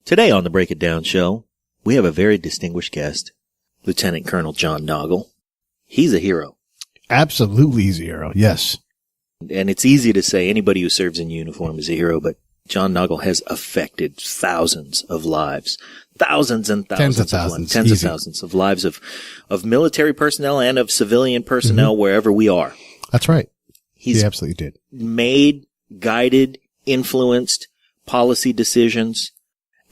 Today on the Break It Down show, we have a very distinguished guest, Lieutenant Colonel John Nagl. He's a hero. Absolutely he's a hero, yes. And it's easy to say anybody who serves in uniform is a hero, but John Nagl has affected thousands of lives. Thousands and thousands of lives. Tens of thousands of lives of military personnel and of civilian personnel wherever we are. That's right. He absolutely did. Made, guided, influenced policy decisions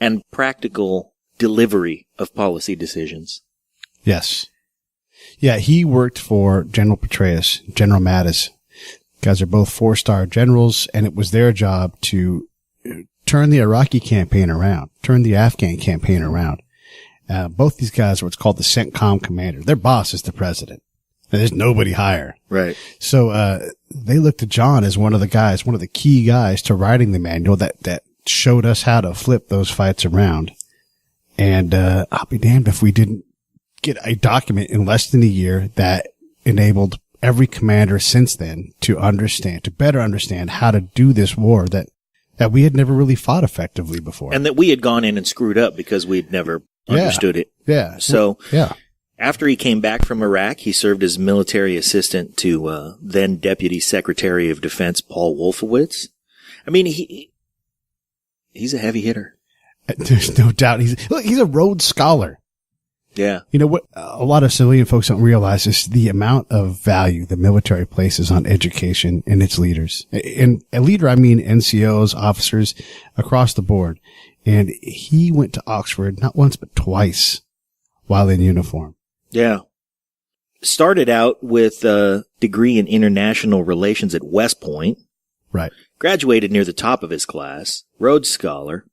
and practical delivery of policy decisions. Yes. Yeah, he worked for General Petraeus, General Mattis. Guys are both 4-star generals, and it was their job to turn the Iraqi campaign around, turn the Afghan campaign around. Both these guys are what's called the CENTCOM commander. Their boss is the president. There's nobody higher. Right. So they looked to John as one of the key guys to writing the manual that showed us how to flip those fights around. And I'll be damned if we didn't get a document in less than a year that enabled every commander since then to better understand how to do this war that we had never really fought effectively before. And that we had gone in and screwed up because we'd never understood it. Yeah. So yeah. After he came back from Iraq, he served as military assistant to then Deputy Secretary of Defense Paul Wolfowitz. I mean, he's a heavy hitter. There's no doubt. He's a Rhodes Scholar. Yeah. You know what a lot of civilian folks don't realize is the amount of value the military places on education and its leaders. And a leader, I mean NCOs, officers across the board. And he went to Oxford not once but twice while in uniform. Yeah. Started out with a degree in international relations at West Point. Right. Graduated near the top of his class, Rhodes Scholar,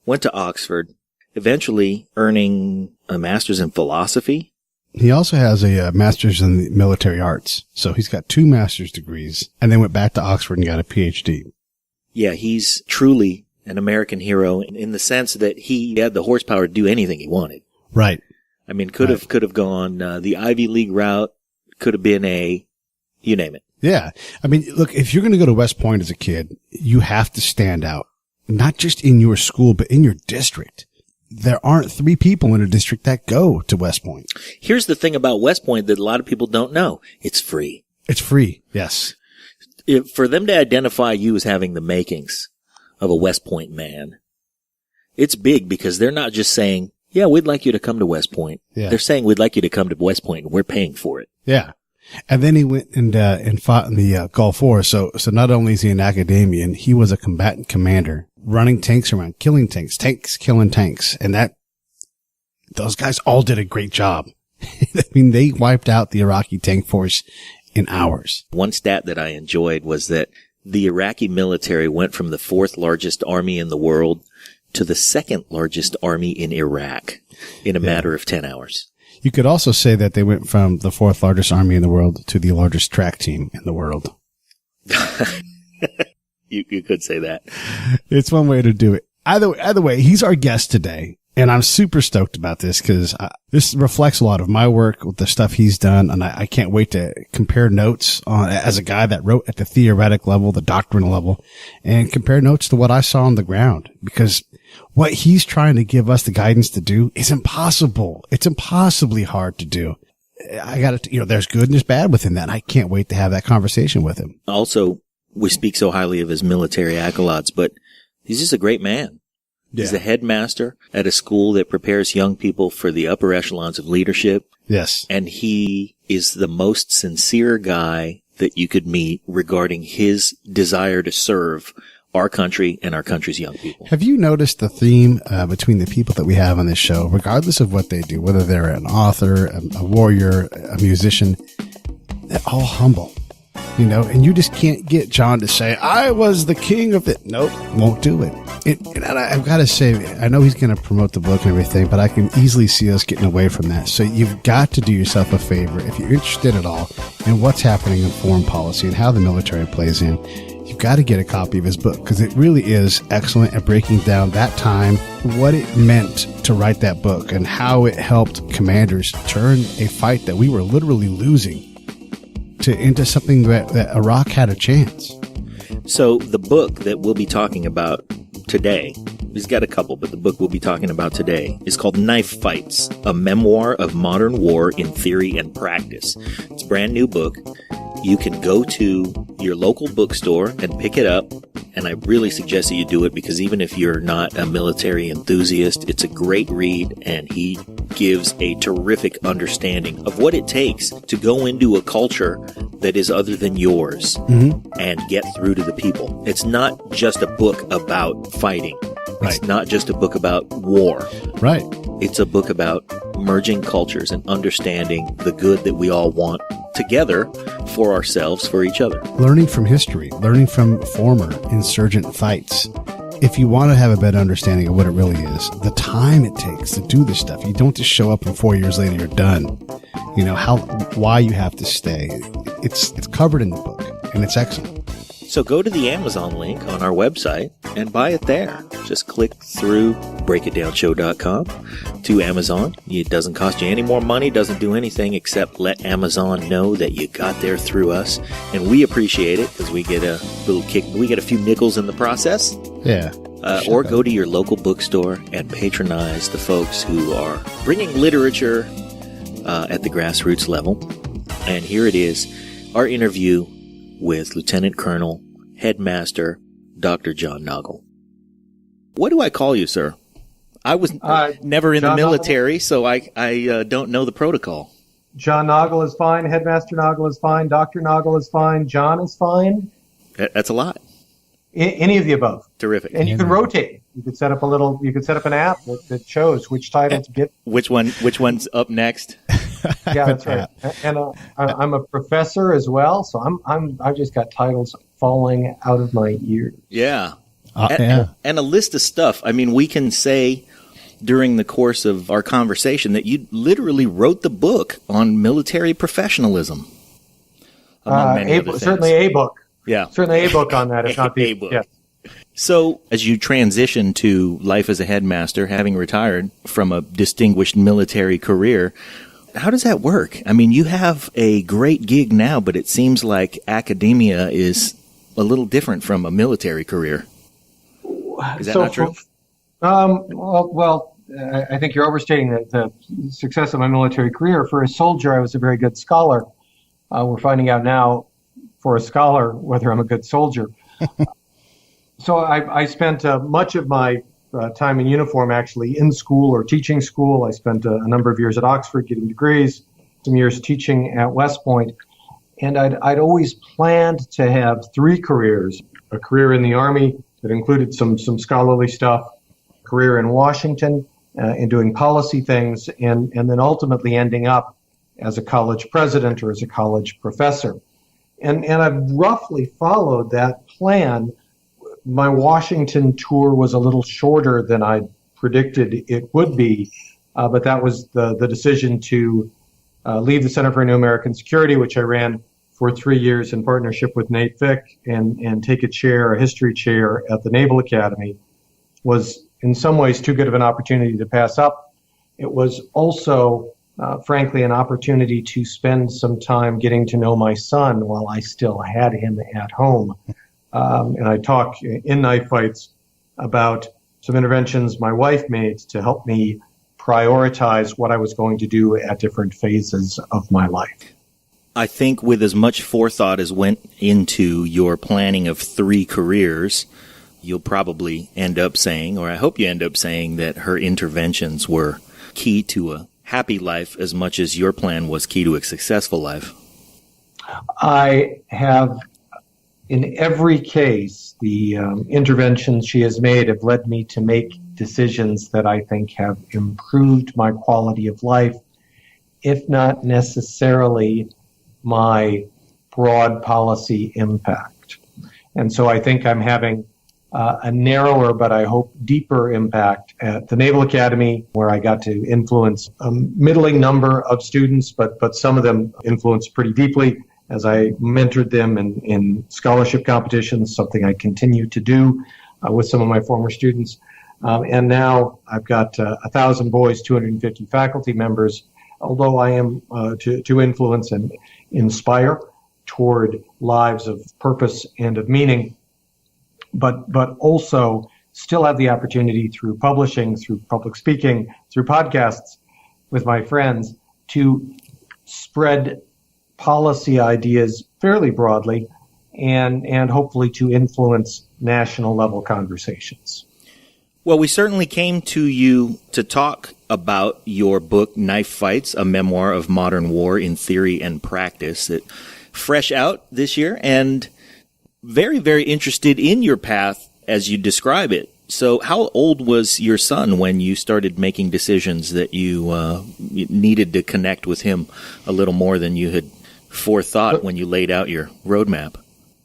went to Oxford, eventually earning a master's in philosophy. He also has a master's in the military arts. So he's got 2 master's degrees and then went back to Oxford and got a PhD. Yeah, he's truly an American hero in the sense that he had the horsepower to do anything he wanted. Right. I mean, could have gone the Ivy League route, could have been you name it. Yeah. I mean, look, if you're going to go to West Point as a kid, you have to stand out, not just in your school, but in your district. There aren't 3 people in a district that go to West Point. Here's the thing about West Point that a lot of people don't know. It's free. It's free. Yes. For them to identify you as having the makings of a West Point man, it's big because they're not just saying, yeah, we'd like you to come to West Point. Yeah. They're saying we'd like you to come to West Point and we're paying for it. Yeah. And then he went and fought in the Gulf War. So not only is he an academician, he was a combatant commander, running tanks around, killing tanks, killing tanks. And those guys all did a great job. I mean, they wiped out the Iraqi tank force in hours. One stat that I enjoyed was that the Iraqi military went from the 4th largest army in the world to the 2nd largest army in Iraq in a matter of 10 hours. You could also say that they went from the 4th largest army in the world to the largest track team in the world. You could say that. It's one way to do it. Either way, he's our guest today. And I'm super stoked about this because this reflects a lot of my work with the stuff he's done. And I can't wait to compare notes as a guy that wrote at the theoretic level, the doctrinal level, and compare notes to what I saw on the ground, because what he's trying to give us the guidance to do is impossible. It's impossibly hard to do. I got to, there's good and there's bad within that. And I can't wait to have that conversation with him. Also, we speak so highly of his military accolades, but he's just a great man. Yeah. He's the headmaster at a school that prepares young people for the upper echelons of leadership. Yes. And he is the most sincere guy that you could meet regarding his desire to serve our country and our country's young people. Have you noticed the theme between the people that we have on this show, regardless of what they do, whether they're an author, a warrior, a musician, they're all humble. And you just can't get John to say, I was the king of it. Nope, won't do it. And I've got to say, I know he's going to promote the book and everything, but I can easily see us getting away from that. So you've got to do yourself a favor. If you're interested at all in what's happening in foreign policy and how the military plays in, you've got to get a copy of his book, because it really is excellent at breaking down that time, what it meant to write that book, and how it helped commanders turn a fight that we were literally losing into something that Iraq had a chance. So the book that we'll be talking about today He's got a couple, but the book we'll be talking about today is called Knife Fights, a Memoir of Modern War in Theory and Practice. It's a brand new book. You can go to your local bookstore and pick it up. And I really suggest that you do it because even if you're not a military enthusiast, it's a great read, and he gives a terrific understanding of what it takes to go into a culture that is other than yours and get through to the people. It's not just a book about fighting. Right. It's not just a book about war. Right. It's a book about merging cultures and understanding the good that we all want together for ourselves, for each other. Learning from history, learning from former insurgent fights. If you want to have a better understanding of what it really is, the time it takes to do this stuff, you don't just show up and 4 years later you're done. You know, why you have to stay. It's covered in the book, and it's excellent. So go to the Amazon link on our website and buy it there. Just click through breakitdownshow.com to Amazon. It doesn't cost you any more money, doesn't do anything except let Amazon know that you got there through us. And we appreciate it because we get a little kick. We get a few nickels in the process. Yeah. Or go to your local bookstore and patronize the folks who are bringing literature at the grassroots level. And here it is, our interview with Lieutenant Colonel, Headmaster, Dr. John Nagl. What do I call you, sir? I was never in the military, so I don't know the protocol. John Nagl is fine. Headmaster Nagl is fine. Dr. Nagl is fine. John is fine. That's a lot. Any of the above. Terrific. And you can rotate. You could set up an app that shows which title to get. Which one's up next? Yeah, that's right. And I'm a professor as well, so I've just got titles falling out of my ears. Yeah. And a list of stuff. I mean, we can say during the course of our conversation that you literally wrote the book on military professionalism. Certainly a book. Yeah. Certainly a book on that, if not the book. Yeah. So, as you transition to life as a headmaster, having retired from a distinguished military career, how does that work? I mean, you have a great gig now, but it seems like academia is a little different from a military career. Is that not true? Well, I think you're overstating the success of my military career. For a soldier, I was a very good scholar. We're finding out now, for a scholar, whether I'm a good soldier. So I spent much of my time in uniform actually in school or teaching school. I spent a number of years at Oxford getting degrees, some years teaching at West Point. And I'd always planned to have three careers: a career in the Army that included some scholarly stuff, a career in Washington in doing policy things, and then ultimately ending up as a college president or as a college professor. And I've roughly followed that plan. My Washington tour was a little shorter than I predicted it would be, but that was the decision to leave the Center for New American Security, which I ran for 3 years in partnership with Nate Fick, and take a history chair at the Naval Academy, was in some ways too good of an opportunity to pass up. It was also, frankly, an opportunity to spend some time getting to know my son while I still had him at home. And I talk in Knife Fights about some interventions my wife made to help me prioritize what I was going to do at different phases of my life. I think with as much forethought as went into your planning of three careers, you'll probably end up saying, or I hope you end up saying, that her interventions were key to a happy life as much as your plan was key to a successful life. I have, in every case, the interventions she has made have led me to make decisions that I think have improved my quality of life, if not necessarily my broad policy impact. And so I think I'm having a narrower, but I hope deeper impact at the Naval Academy, where I got to influence a middling number of students, but some of them influenced pretty deeply as I mentored them in scholarship competitions, something I continue to do with some of my former students. And now I've got 1,000 boys, 250 faculty members, although I am to influence and inspire toward lives of purpose and of meaning, but also still have the opportunity through publishing, through public speaking, through podcasts with my friends to spread policy ideas fairly broadly and hopefully to influence national level conversations. Well, we certainly came to you to talk about your book, Knife Fights, a Memoir of Modern War in Theory and Practice, that fresh out this year, and very, very interested in your path as you describe it. So how old was your son when you started making decisions that you needed to connect with him a little more than you had forethought when you laid out your roadmap?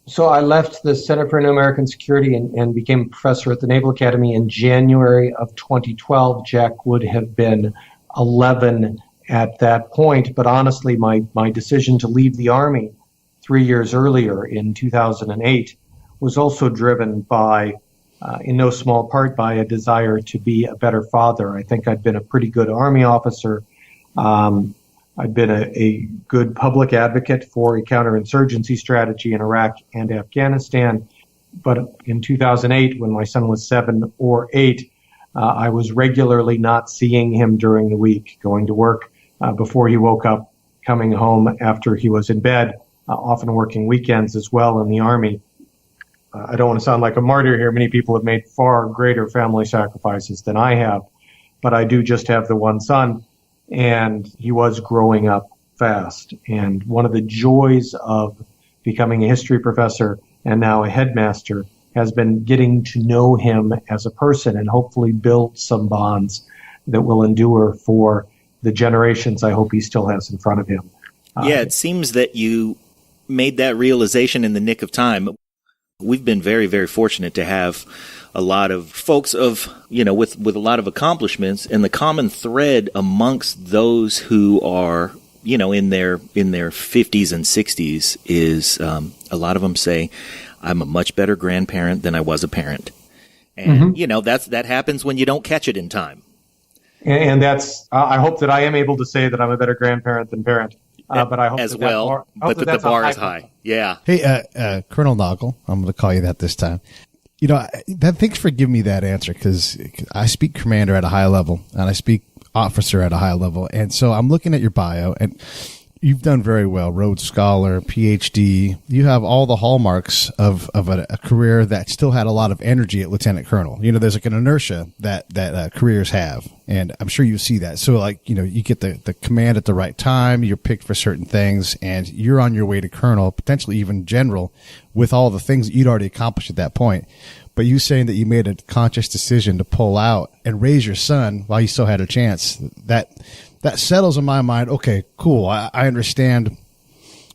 So I left the Center for New-American Security and became a professor at the Naval Academy in January of 2012. Jack would have been 11 at that point. But honestly, my decision to leave the Army 3 years earlier in 2008 was also driven by, in no small part, by a desire to be a better father. I think I'd been a pretty good Army officer. I'd been a good public advocate for a counterinsurgency strategy in Iraq and Afghanistan. But in 2008, when my son was 7 or 8, I was regularly not seeing him during the week, going to work before he woke up, coming home after he was in bed, often working weekends as well in the Army. I don't want to sound like a martyr here. Many people have made far greater family sacrifices than I have, but I do just have the one son. And he was growing up fast. And one of the joys of becoming a history professor and now a headmaster has been getting to know him as a person and hopefully build some bonds that will endure for the generations I hope he still has in front of him. Yeah, it seems that you made that realization in the nick of time. We've been very, very fortunate to have a lot of folks with a lot of accomplishments, and the common thread amongst those who are, in their 50s and 60s is a lot of them say, I'm a much better grandparent than I was a parent. And, that happens when you don't catch it in time. And that's, I hope that I am able to say that I'm a better grandparent than parent. But I hope as well. But the bar is high. Yeah. Hey, Colonel Nagl, I'm going to call you that this time. Thanks for giving me that answer, because I speak commander at a high level and I speak officer at a high level. And so I'm looking at your bio, and you've done very well. Rhodes Scholar, PhD. You have all the hallmarks of a career that still had a lot of energy at Lieutenant Colonel. There's like an inertia that careers have, and I'm sure you see that. So you get the command at the right time, you're picked for certain things, and you're on your way to Colonel, potentially even General, with all the things that you'd already accomplished at that point. But you saying that you made a conscious decision to pull out and raise your son while you still had a chance, that settles in my mind. Okay, cool. I understand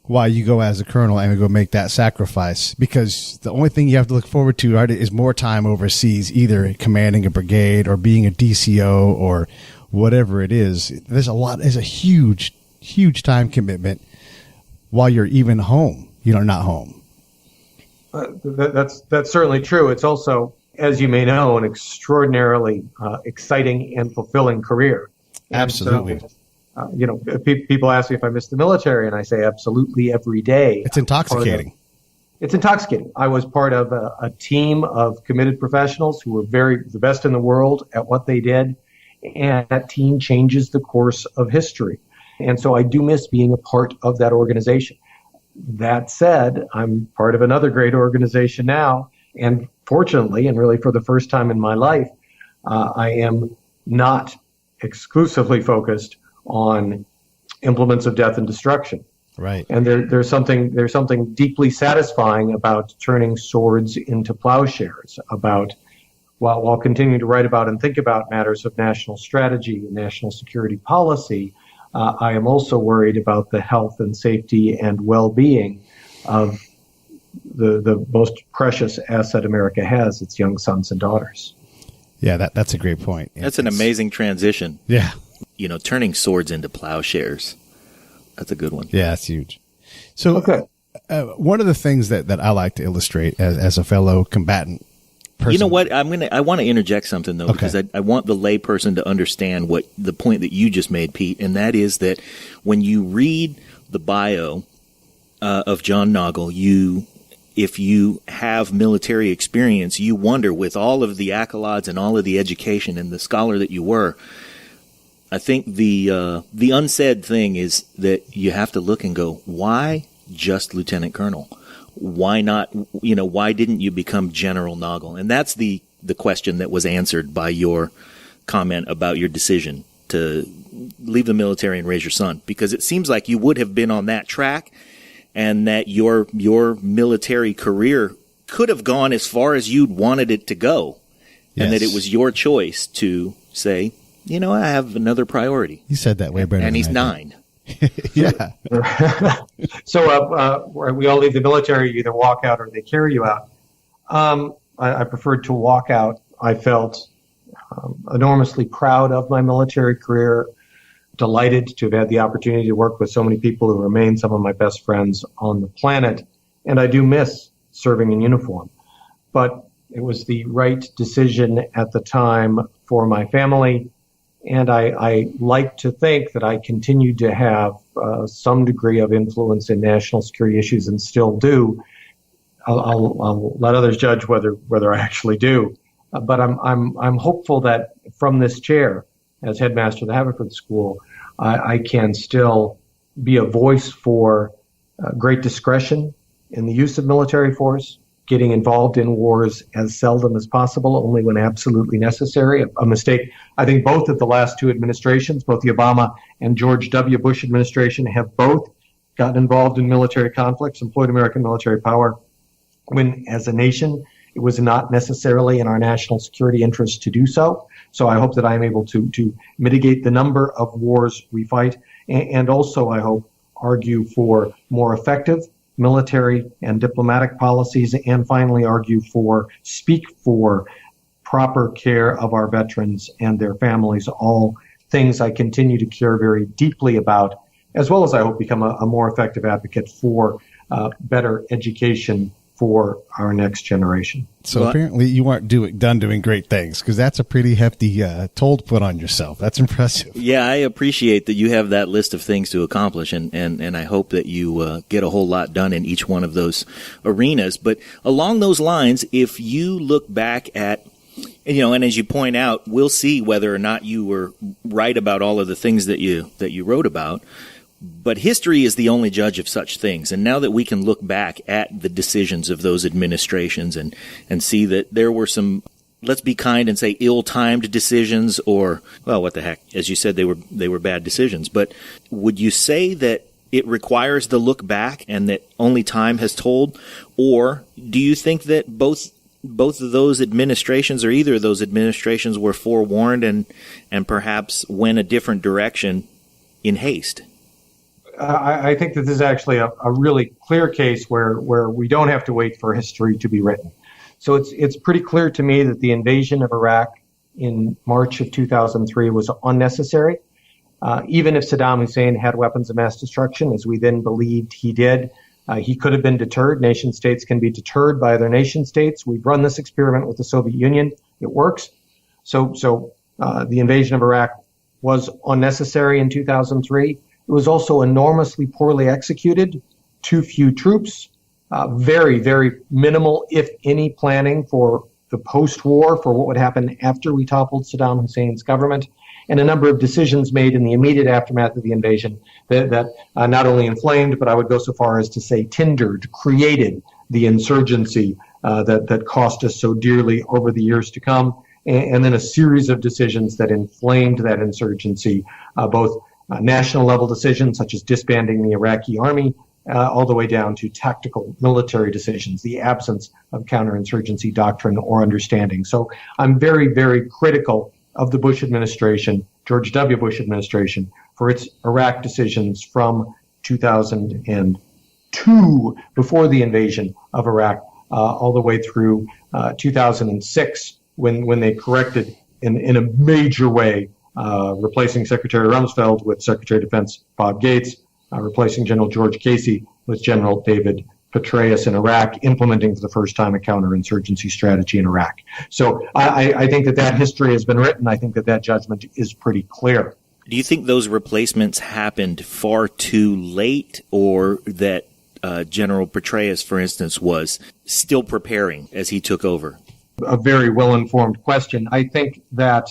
why you go as a colonel and go make that sacrifice, because the only thing you have to look forward to is more time overseas, either commanding a brigade or being a DCO or whatever it is. There's a huge, huge time commitment while you're even home, not home. That's certainly true. It's also, as you may know, an extraordinarily exciting and fulfilling career. Absolutely. So, people ask me if I miss the military, and I say absolutely every day. It's intoxicating. It's intoxicating. I was part of a team of committed professionals who were the best in the world at what they did, and that team changes the course of history. And so I do miss being a part of that organization. That said, I'm part of another great organization now, and fortunately, and really for the first time in my life, I am not exclusively focused on implements of death and destruction. Right. And there's something deeply satisfying about turning swords into plowshares, about while continuing to write about and think about matters of national strategy and national security policy, I am also worried about the health and safety and well-being of the most precious asset America has, its young sons and daughters. Yeah, that's a great point. That's an amazing transition. Yeah. Turning swords into plowshares. That's a good one. Yeah, it's huge. So okay. One of the things that I like to illustrate as a fellow combatant person. You know what? I want to interject something, though, Okay. because I want the lay person to understand what the point that you just made, Pete, and that is that when you read the bio of John Nagl, you if you have military experience, you wonder, with all of the accolades and all of the education and the scholar that you were, I think the unsaid thing is that you have to look and go, why just lieutenant colonel? Why not, why didn't you become General Nagl? And that's the question that was answered by your comment about your decision to leave the military and raise your son, because it seems like you would have been on that track, and that your military career could have gone as far as you'd wanted it to go. Yes. And that it was your choice to say, I have another priority. You said that way better. And he's 9. Yeah. So we all leave the military, you either walk out or they carry you out. I preferred to walk out. I felt enormously proud of my military career, delighted to have had the opportunity to work with so many people who remain some of my best friends on the planet. And I do miss serving in uniform. But it was the right decision at the time for my family. And I like to think that I continued to have some degree of influence in national security issues, and still do. I'll let others judge whether I actually do. But I'm hopeful that from this chair as headmaster of the Haverford School, I can still be a voice for great discretion in the use of military force, getting involved in wars as seldom as possible, only when absolutely necessary. A mistake. I think both of the last 2 administrations, both the Obama and George W. Bush administration, have both gotten involved in military conflicts, employed American military power, when as a nation it was not necessarily in our national security interest to do so. So I hope that I am able to mitigate the number of wars we fight, and also, I hope, argue for more effective military and diplomatic policies, and finally speak for proper care of our veterans and their families, all things I continue to care very deeply about, as well as I hope become a more effective advocate for better education for our next generation. So apparently you aren't done doing great things, because that's a pretty hefty toll to put on yourself. That's impressive. Yeah, I appreciate that you have that list of things to accomplish, and I hope that you get a whole lot done in each one of those arenas. But along those lines, if you look back at, and as you point out, we'll see whether or not you were right about all of the things that you wrote about. But history is the only judge of such things. And now that we can look back at the decisions of those administrations and see that there were some, let's be kind and say, ill-timed decisions, or, well, what the heck, as you said, they were bad decisions. But would you say that it requires the look back and that only time has told? Or do you think that both of those administrations, or either of those administrations, were forewarned and perhaps went a different direction in haste? I think that this is actually a really clear case where we don't have to wait for history to be written. So it's pretty clear to me that the invasion of Iraq in March of 2003 was unnecessary. Even if Saddam Hussein had weapons of mass destruction, as we then believed he did, he could have been deterred. Nation states can be deterred by other nation states. We've run this experiment with the Soviet Union. It works. So the invasion of Iraq was unnecessary in 2003. It was also enormously poorly executed, too few troops, very, very minimal, if any, planning for the post-war, for what would happen after we toppled Saddam Hussein's government, and a number of decisions made in the immediate aftermath of the invasion that not only inflamed, but I would go so far as to say created the insurgency that cost us so dearly over the years to come, and then a series of decisions that inflamed that insurgency, both national level decisions such as disbanding the Iraqi army, all the way down to tactical military decisions, the absence of counterinsurgency doctrine or understanding. So I'm very, very critical of the Bush administration, George W. Bush administration, for its Iraq decisions from 2002, before the invasion of Iraq, all the way through 2006, when they corrected in a major way, replacing Secretary Rumsfeld with Secretary of Defense Bob Gates, replacing General George Casey with General David Petraeus in Iraq, implementing for the first time a counterinsurgency strategy in Iraq. So I think that history has been written. I think that judgment is pretty clear. Do you think those replacements happened far too late, or that General Petraeus, for instance, was still preparing as he took over? A very well-informed question. I think that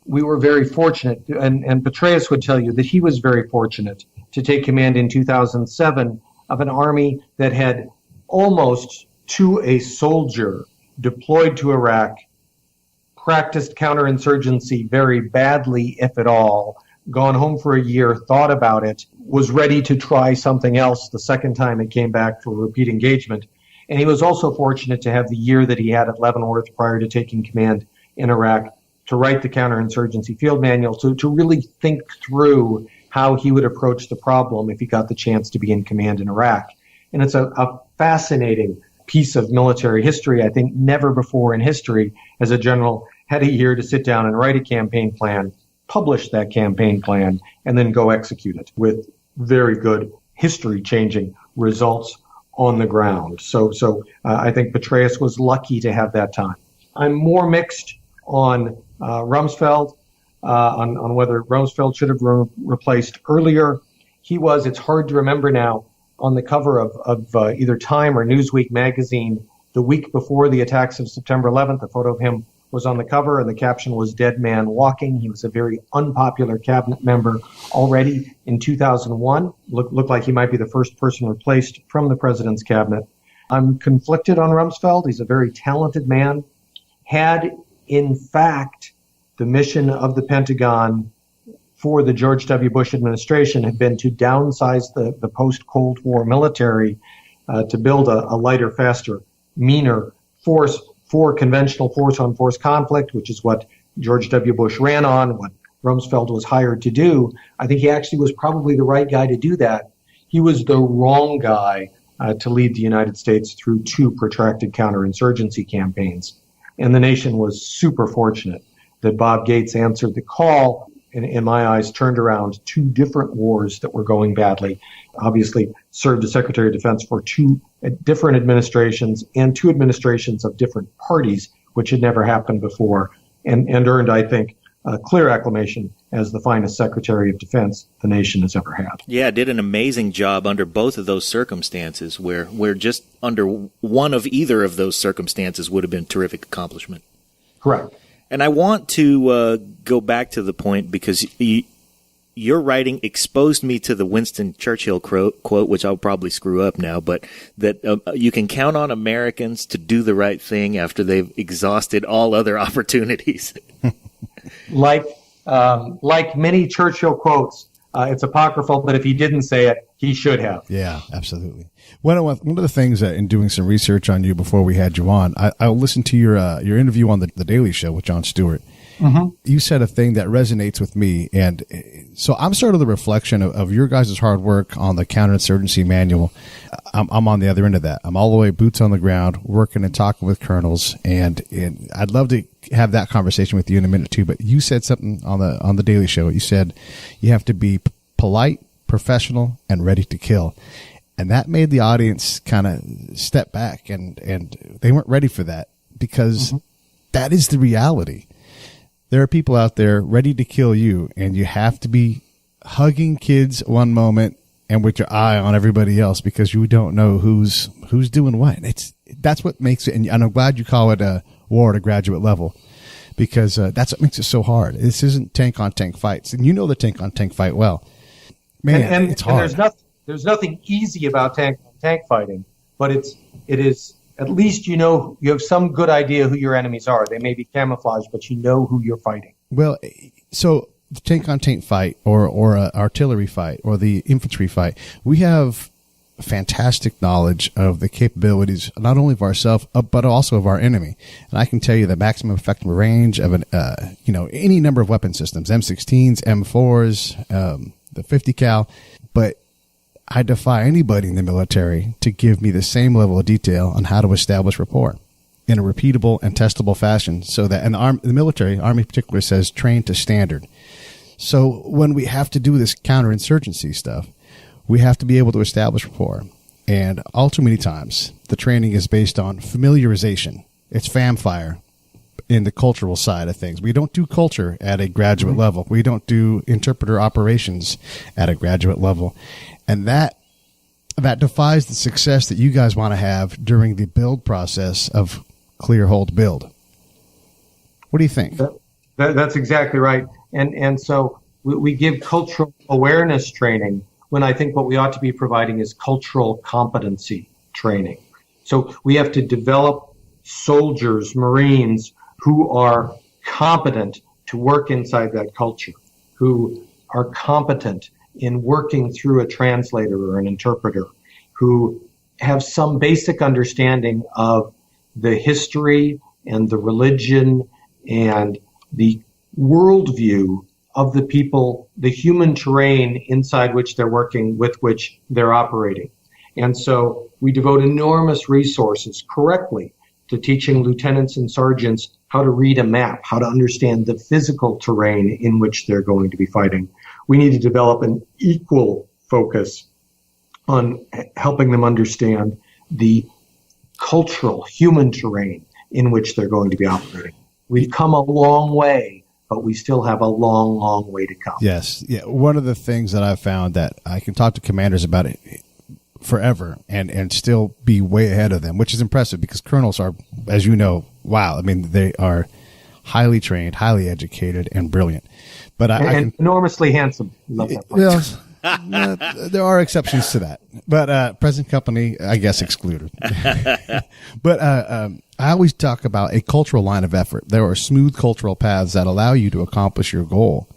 we were very fortunate, and Petraeus would tell you that he was very fortunate to take command in 2007 of an army that had almost to a soldier deployed to Iraq, practiced counterinsurgency very badly, if at all, gone home for a year, thought about it, was ready to try something else the second time it came back for repeat engagement. And he was also fortunate to have the year that he had at Leavenworth prior to taking command in Iraq to write the counterinsurgency field manual, to really think through how he would approach the problem if he got the chance to be in command in Iraq. And it's a fascinating piece of military history. I think never before in history has a general had a year to sit down and write a campaign plan, publish that campaign plan, and then go execute it with very good history-changing results on the ground. So I think Petraeus was lucky to have that time. I'm more mixed on Rumsfeld, on whether Rumsfeld should have been replaced earlier. He was, it's hard to remember now, on the cover of either Time or Newsweek magazine the week before the attacks of September 11th. A photo of him was on the cover, and the caption was "Dead Man Walking." He was a very unpopular cabinet member already in 2001. Looked like he might be the first person replaced from the president's cabinet. I'm conflicted on Rumsfeld. He's a very talented man. Had, in fact, the mission of the Pentagon for the George W. Bush administration had been to downsize the post-Cold War military to build a lighter, faster, meaner force for conventional force-on-force conflict, which is what George W. Bush ran on, what Rumsfeld was hired to do. I think he actually was probably the right guy to do that. He was the wrong guy to lead the United States through two protracted counterinsurgency campaigns. And the nation was super fortunate that Bob Gates answered the call, and in my eyes turned around two different wars that were going badly. Obviously served as Secretary of Defense for two different administrations and two administrations of different parties, which had never happened before, and earned, I think, a clear acclamation as the finest Secretary of Defense the nation has ever had. Yeah, did an amazing job under both of those circumstances, where just under one of either of those circumstances would have been terrific accomplishment. Correct. And I want to go back to the point because your writing exposed me to the Winston Churchill quote, which I'll probably screw up now, but that you can count on Americans to do the right thing after they've exhausted all other opportunities. Like many Churchill quotes, it's apocryphal, but if he didn't say it, he should have. Yeah, absolutely. One of the things in doing some research on you before we had you on, I listened to your interview on the Daily Show with Jon Stewart. Mm-hmm. You said a thing that resonates with me, and so I'm sort of the reflection of your guys' hard work on the counterinsurgency manual. I'm on the other end of that. I'm all the way boots on the ground, working and talking with colonels, and I'd love to have that conversation with you in a minute too. But you said something on the Daily Show. You said you have to be polite, professional, and ready to kill. And that made the audience kind of step back, and they weren't ready for that because that is the reality. There are people out there ready to kill you, and you have to be hugging kids one moment and with your eye on everybody else because you don't know who's doing what. That's what makes it, and I'm glad you call it a war at a graduate level because that's what makes it so hard. This isn't tank-on-tank fights, and you know the tank-on-tank fight well. Man, and it's hard. And there's nothing easy about tank fighting, but it is at least you have some good idea who your enemies are. They may be camouflaged, but you know who you're fighting. Well, so the tank-on-tank fight or an artillery fight or the infantry fight, we have fantastic knowledge of the capabilities not only of ourselves but also of our enemy. And I can tell you the maximum effective range of any number of weapon systems, M16s, M4s, the 50 cal, but I defy anybody in the military to give me the same level of detail on how to establish rapport in a repeatable and testable fashion so that, and the military, Army in particular, says train to standard. So when we have to do this counterinsurgency stuff, we have to be able to establish rapport. And all too many times, the training is based on familiarization. It's fire in the cultural side of things. We don't do culture at a graduate level. We don't do interpreter operations at a graduate level. And that that defies the success that you guys want to have during the build process of clear, hold, build. What do you think? That's exactly right. And so we give cultural awareness training when I think what we ought to be providing is cultural competency training. So we have to develop soldiers, Marines, who are competent to work inside that culture, who are competent in working through a translator or an interpreter, who have some basic understanding of the history and the religion and the worldview of the people, the human terrain inside which they're working, with which they're operating. And so we devote enormous resources correctly to teaching lieutenants and sergeants how to read a map, how to understand the physical terrain in which they're going to be fighting. We need to develop an equal focus on helping them understand the cultural, human terrain in which they're going to be operating. We've come a long way, but we still have a long, long way to come. Yes. Yeah. One of the things that I've found that I can talk to commanders about it forever and still be way ahead of them, which is impressive because colonels are, as you know, wow. I mean, they are highly trained, highly educated, and brilliant. But and enormously handsome. Love that part. Well, there are exceptions to that, but present company, I guess, excluded. But I always talk about a cultural line of effort. There are smooth cultural paths that allow you to accomplish your goal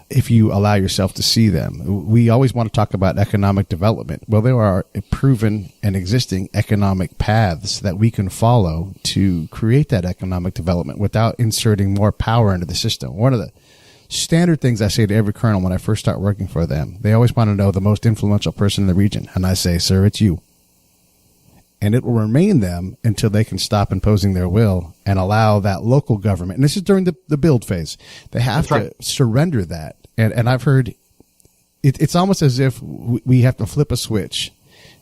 if you allow yourself to see them. We always want to talk about economic development. Well, there are proven and existing economic paths that we can follow to create that economic development without inserting more power into the system. One of the standard things I say to every colonel when I first start working for them, they always want to know the most influential person in the region. And I say, sir, it's you. And it will remain them until they can stop imposing their will and allow that local government. And this is during the build phase. They have to surrender that. And I've heard it's almost as if we have to flip a switch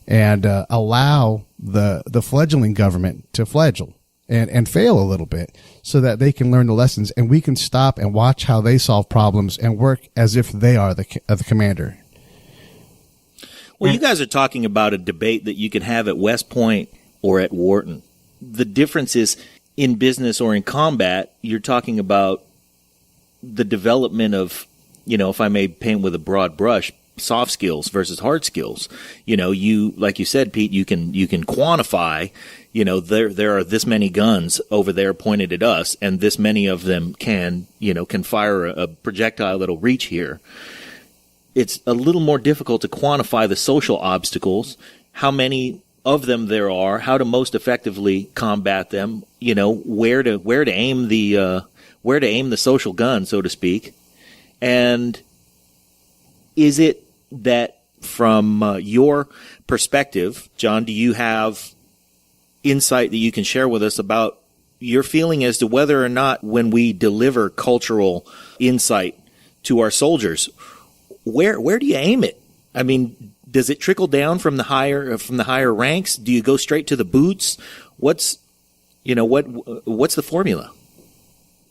and allow the fledgling government to fledgle and fail a little bit so that they can learn the lessons and we can stop and watch how they solve problems and work as if they are the commander. Well, you guys are talking about a debate that you can have at West Point or at Wharton. The difference is in business or in combat, you're talking about the development of, if I may paint with a broad brush, soft skills versus hard skills. You, like you said, Pete, you can quantify, there are this many guns over there pointed at us and this many of them can fire a projectile that'll reach here. It's a little more difficult to quantify the social obstacles, how many of them there are, how to most effectively combat them, where to aim the social gun, so to speak. And is it that from your perspective, John, do you have insight that you can share with us about your feeling as to whether or not when we deliver cultural insight to our soldiers, where do you aim it? I mean, does it trickle down from the higher ranks? Do you go straight to the boots? What's the formula?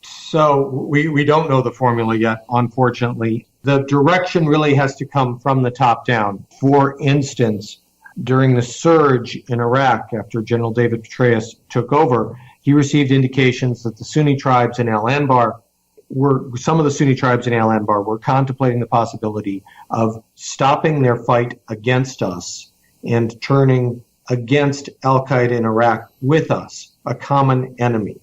So we don't know the formula yet, unfortunately. The direction really has to come from the top down. For instance, during the surge in Iraq after General David Petraeus took over, he received indications that the Sunni tribes in Al-Anbar were contemplating the possibility of stopping their fight against us and turning against al-Qaeda in Iraq with us, a common enemy.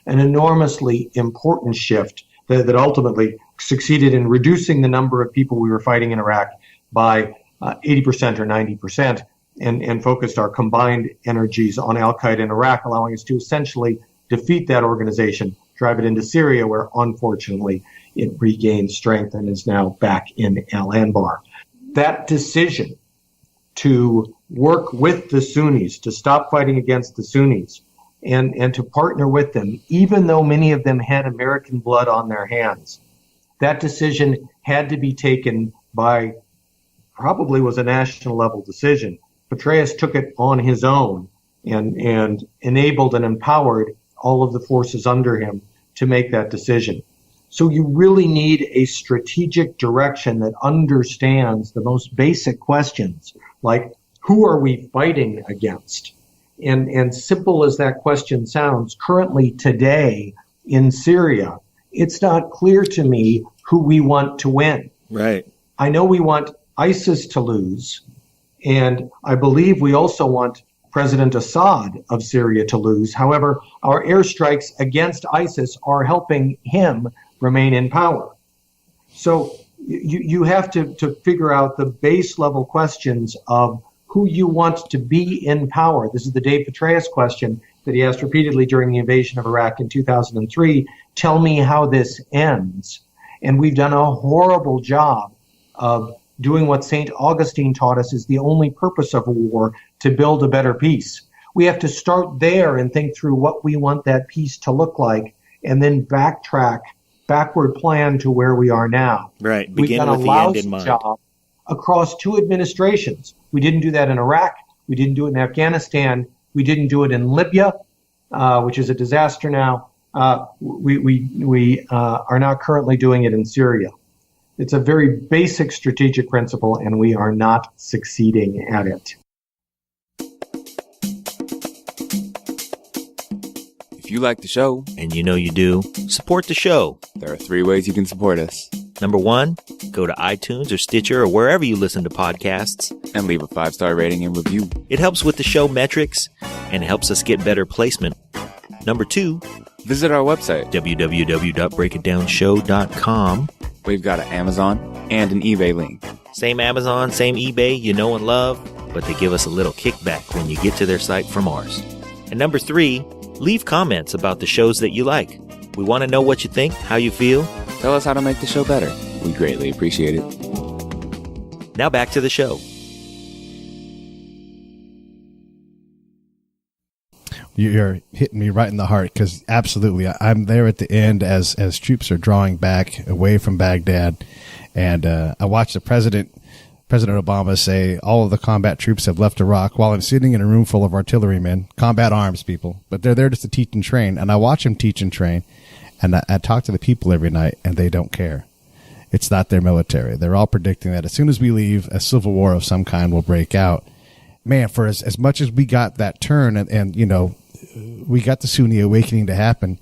An enormously important shift that ultimately succeeded in reducing the number of people we were fighting in Iraq by 80% or 90% and focused our combined energies on al-Qaeda in Iraq, allowing us to essentially defeat that organization, drive it into Syria, where unfortunately it regained strength and is now back in Al-Anbar. That decision to work with the Sunnis, to stop fighting against the Sunnis, and to partner with them, even though many of them had American blood on their hands, that decision had to be taken by, probably was a national level decision. Petraeus took it on his own and enabled and empowered all of the forces under him to make that decision. So you really need a strategic direction that understands the most basic questions, like who are we fighting against? And simple as that question sounds, currently today in Syria, it's not clear to me who we want to win. Right. I know we want ISIS to lose, and I believe we also want President Assad of Syria to lose. However, our airstrikes against ISIS are helping him remain in power. So you have to figure out the base level questions of who you want to be in power. This is the Dave Petraeus question that he asked repeatedly during the invasion of Iraq in 2003. Tell me how this ends. And we've done a horrible job of doing what St. Augustine taught us is the only purpose of a war, to build a better peace. We have to start there and think through what we want that peace to look like, and then backward plan to where we are now. Right. Begin with the end in mind. Job across two administrations. We didn't do that in Iraq. We didn't do it in Afghanistan. We didn't do it in Libya, which is a disaster now. We are not currently doing it in Syria. It's a very basic strategic principle, and we are not succeeding at it. If you like the show, and you know you do, support the show. There are 3 ways you can support us. Number 1, go to iTunes or Stitcher or wherever you listen to podcasts and leave a 5-star rating and review. It helps with the show metrics and helps us get better placement. Number 2, visit our website, www.breakitdownshow.com. We've got an Amazon and an eBay link. Same Amazon, same eBay you know and love, but they give us a little kickback when you get to their site from ours. And number 3, leave comments about the shows that you like. We want to know what you think, how you feel. Tell us how to make the show better. We greatly appreciate it. Now back to the show. You're hitting me right in the heart, because absolutely, I'm there at the end as troops are drawing back away from Baghdad, and I watched the President Obama say all of the combat troops have left Iraq while I'm sitting in a room full of artillerymen, combat arms people, but they're there just to teach and train, and I watch them teach and train, and I talk to the people every night, and they don't care. It's not their military. They're all predicting that as soon as we leave, a civil war of some kind will break out. Man, for as much as we got that turn and you know, we got the Sunni awakening to happen,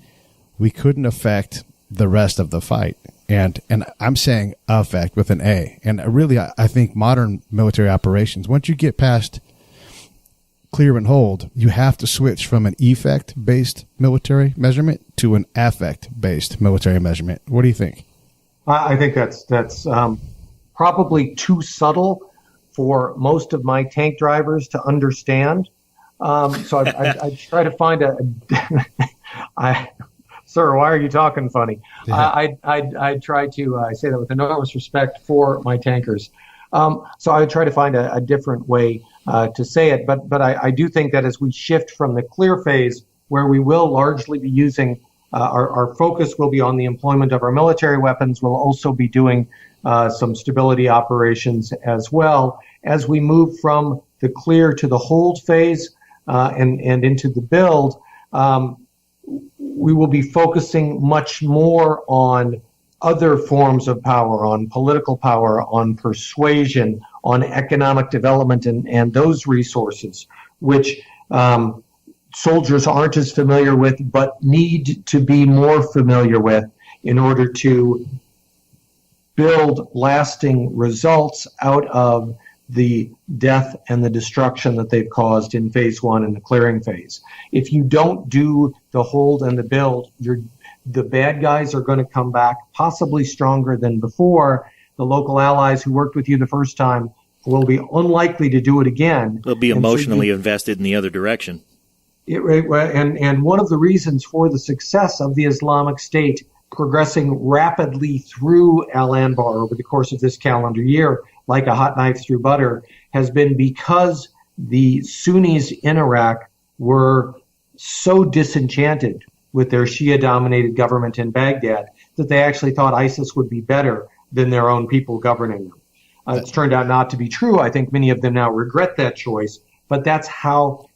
we couldn't affect the rest of the fight. And I'm saying affect with an A. And really, I think modern military operations, once you get past clear and hold, you have to switch from an effect-based military measurement to an affect-based military measurement. What do you think? I think that's probably too subtle for most of my tank drivers to understand. So I try to find sir, why are you talking funny? Yeah. I try to, I say that with enormous respect for my tankers. So I try to find a different way to say it. But I do think that as we shift from the clear phase, where we will largely be using, our focus will be on the employment of our military weapons, we'll also be doing some stability operations as well. As we move from the clear to the hold phase, and into the build, we will be focusing much more on other forms of power, on political power, on persuasion, on economic development, and those resources, which soldiers aren't as familiar with, but need to be more familiar with in order to build lasting results out of the death and the destruction that they've caused in phase 1 and the clearing phase. If you don't do the hold and the build, the bad guys are going to come back possibly stronger than before. The local allies who worked with you the first time will be unlikely to do it again. They'll be emotionally invested in the other direction. And one of the reasons for the success of the Islamic State progressing rapidly through Al-Anbar over the course of this calendar year, like a hot knife through butter, has been because the Sunnis in Iraq were so disenchanted with their Shia-dominated government in Baghdad that they actually thought ISIS would be better than their own people governing them. It's turned out not to be true. I think many of them now regret that choice, but that's how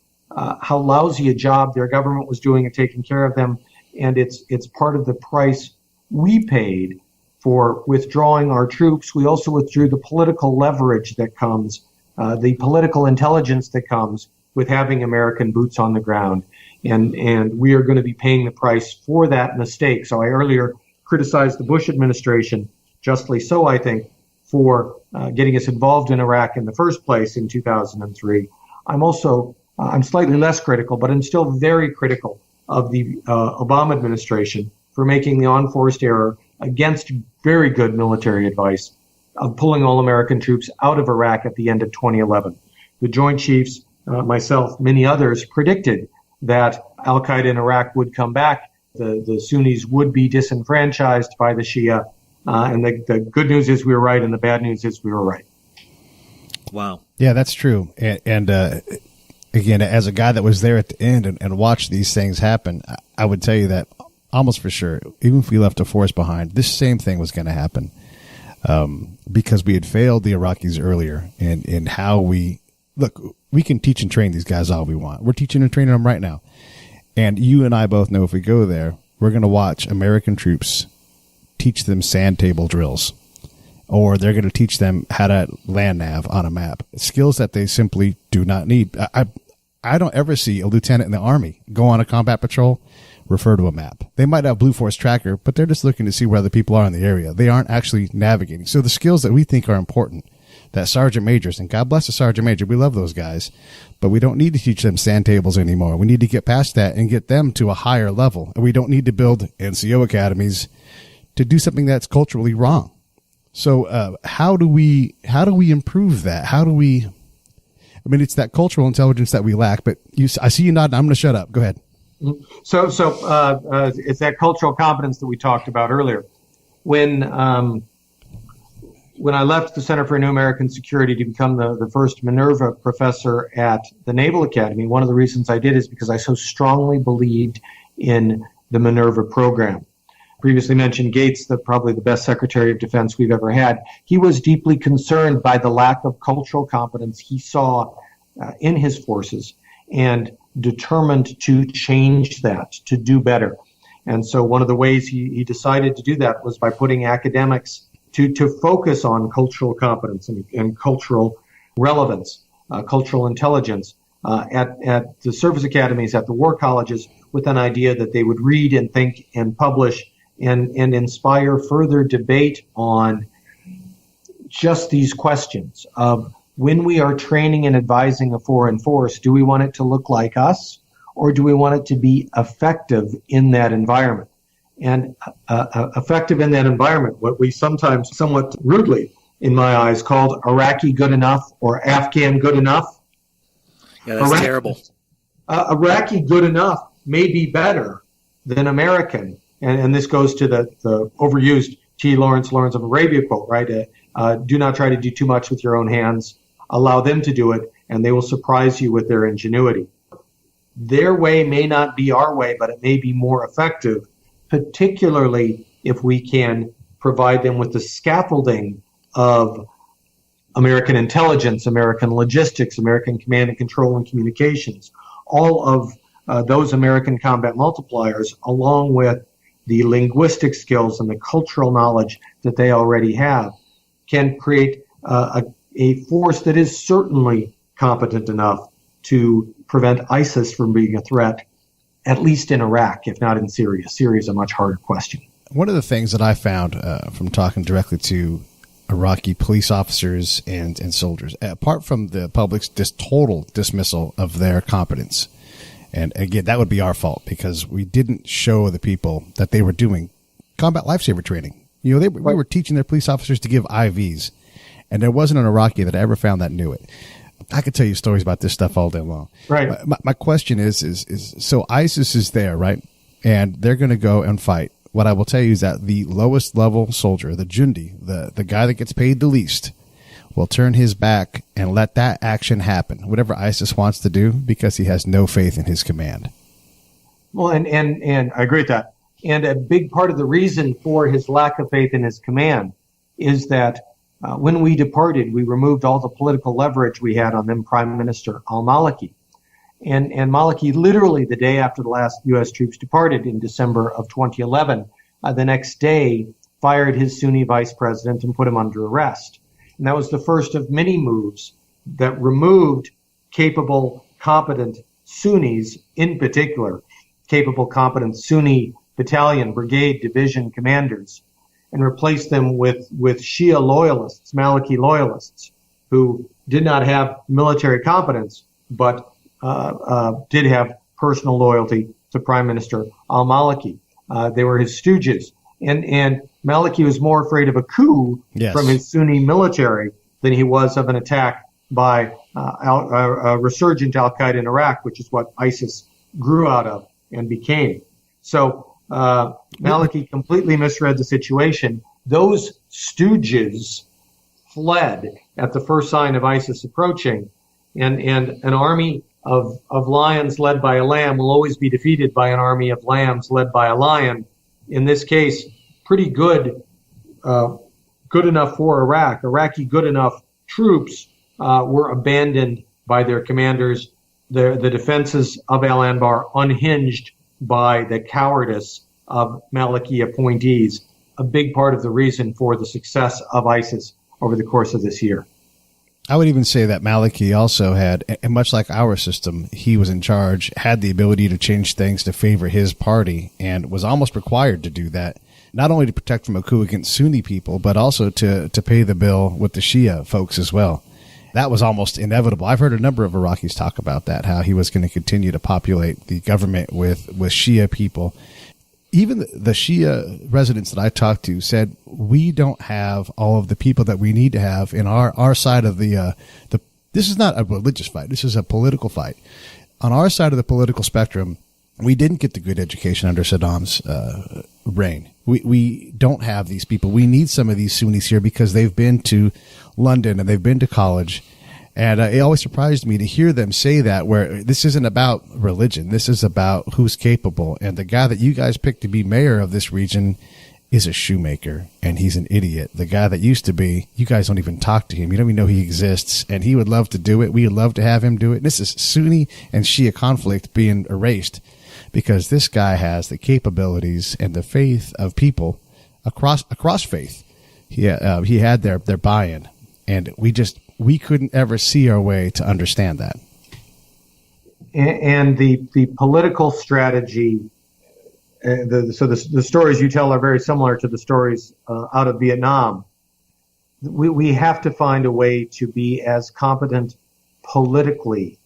lousy a job their government was doing at taking care of them, and it's part of the price we paid for withdrawing our troops. We also withdrew the political leverage that comes the political intelligence that comes with having American boots on the ground. And we are going to be paying the price for that mistake. So I earlier criticized the Bush administration, justly so, I think, for getting us involved in Iraq in the first place in 2003. I'm slightly less critical, but I'm still very critical of the Obama administration for making the unforced error against very good military advice of pulling all American troops out of Iraq at the end of 2011. The Joint Chiefs, myself, many others predicted that al-Qaeda in Iraq would come back. The Sunnis would be disenfranchised by the Shia. And the good news is we were right, and the bad news is we were right. Wow. Yeah, that's true. And again, as a guy that was there at the end and watched these things happen, I would tell you that almost for sure, even if we left a force behind, this same thing was going to happen because we had failed the Iraqis earlier in how we can teach and train these guys all we want. We're teaching and training them right now. And you and I both know if we go there, we're going to watch American troops teach them sand table drills, or they're going to teach them how to land nav on a map, skills that they simply do not need. I don't ever see a lieutenant in the Army go on a combat patrol, refer to a map. They might have Blue Force Tracker, but they're just looking to see where the people are in the area. They aren't actually navigating. So the skills that we think are important, that sergeant majors, and God bless the sergeant major, we love those guys, but we don't need to teach them sand tables anymore. We need to get past that and get them to a higher level. And we don't need to build NCO academies to do something that's culturally wrong. So how do we improve that? It's that cultural intelligence that we lack, but I see you nodding. I'm going to shut up. Go ahead. So it's that cultural competence that we talked about earlier. When I left the Center for New American Security to become the first Minerva professor at the Naval Academy, one of the reasons I did is because I so strongly believed in the Minerva program. Previously mentioned Gates, probably the best Secretary of Defense we've ever had. He was deeply concerned by the lack of cultural competence he saw in his forces and determined to change that, to do better. And so one of the ways he decided to do that was by putting academics to focus on cultural competence and cultural relevance, cultural intelligence at the service academies, at the war colleges, with an idea that they would read and think and publish and inspire further debate on just these questions of when we are training and advising a foreign force, do we want it to look like us, or do we want it to be effective in that environment? And effective in that environment, what we sometimes somewhat rudely, in my eyes, called Iraqi good enough or Afghan good enough. Yeah, that's terrible. Iraqi good enough may be better than American. And this goes to the overused T. Lawrence of Arabia quote, right? Do not try to do too much with your own hands. Allow them to do it, and they will surprise you with their ingenuity. Their way may not be our way, but it may be more effective, particularly if we can provide them with the scaffolding of American intelligence, American logistics, American command and control and communications, all of those American combat multipliers, along with the linguistic skills and the cultural knowledge that they already have, can create a force that is certainly competent enough to prevent ISIS from being a threat, at least in Iraq, if not in Syria. Syria is a much harder question. One of the things that I found from talking directly to Iraqi police officers and soldiers, apart from the public's total dismissal of their competence, and again, that would be our fault because we didn't show the people that they were doing combat lifesaver training. We were teaching their police officers to give IVs, and there wasn't an Iraqi that I ever found that knew it. I could tell you stories about this stuff all day long. Right. My question is so ISIS is there, right? And they're going to go and fight. What I will tell you is that the lowest level soldier, the Jundi, the guy that gets paid the least, will turn his back and let that action happen, whatever ISIS wants to do, because he has no faith in his command. Well, and I agree with that. And a big part of the reason for his lack of faith in his command is that when we departed, we removed all the political leverage we had on then Prime Minister al-Maliki. And Maliki, literally the day after the last U.S. troops departed in December of 2011, the next day fired his Sunni vice president and put him under arrest. And that was the first of many moves that removed capable, competent Sunnis, in particular, capable, competent Sunni battalion, brigade, division commanders, and replaced them with Shia loyalists, Maliki loyalists, who did not have military competence, but did have personal loyalty to Prime Minister al-Maliki. They were his stooges. And Maliki was more afraid of a coup from his Sunni military than he was of an attack by a resurgent al-Qaeda in Iraq, which is what ISIS grew out of and became. So Maliki completely misread the situation. Those stooges fled at the first sign of ISIS approaching, and an army of lions led by a lamb will always be defeated by an army of lambs led by a lion. In this case, pretty good enough for Iraq. Iraqi good enough troops were abandoned by their commanders. The defenses of Al-Anbar unhinged by the cowardice of Maliki appointees, a big part of the reason for the success of ISIS over the course of this year. I would even say that Maliki also had, and much like our system, he was in charge, had the ability to change things to favor his party, and was almost required to do that, not only to protect from a coup against Sunni people, but also to pay the bill with the Shia folks as well. That was almost inevitable. I've heard a number of Iraqis talk about that, how he was going to continue to populate the government with Shia people. Even the Shia residents that I talked to said, we don't have all of the people that we need to have in our side of the this is not a religious fight. This is a political fight. On our side of the political spectrum, we didn't get the good education under Saddam's reign. We don't have these people. We need some of these Sunnis here because they've been to London and they've been to college. And it always surprised me to hear them say that, where this isn't about religion. This is about who's capable. And the guy that you guys picked to be mayor of this region is a shoemaker, and he's an idiot. The guy that used to be, you guys don't even talk to him. You don't even know he exists, and he would love to do it. We would love to have him do it. And this is Sunni and Shia conflict being erased because this guy has the capabilities and the faith of people across faith. He had their buy-in, and we couldn't ever see our way to understand that. And the political strategy, the stories you tell are very similar to the stories out of Vietnam. We have to find a way to be as competent politically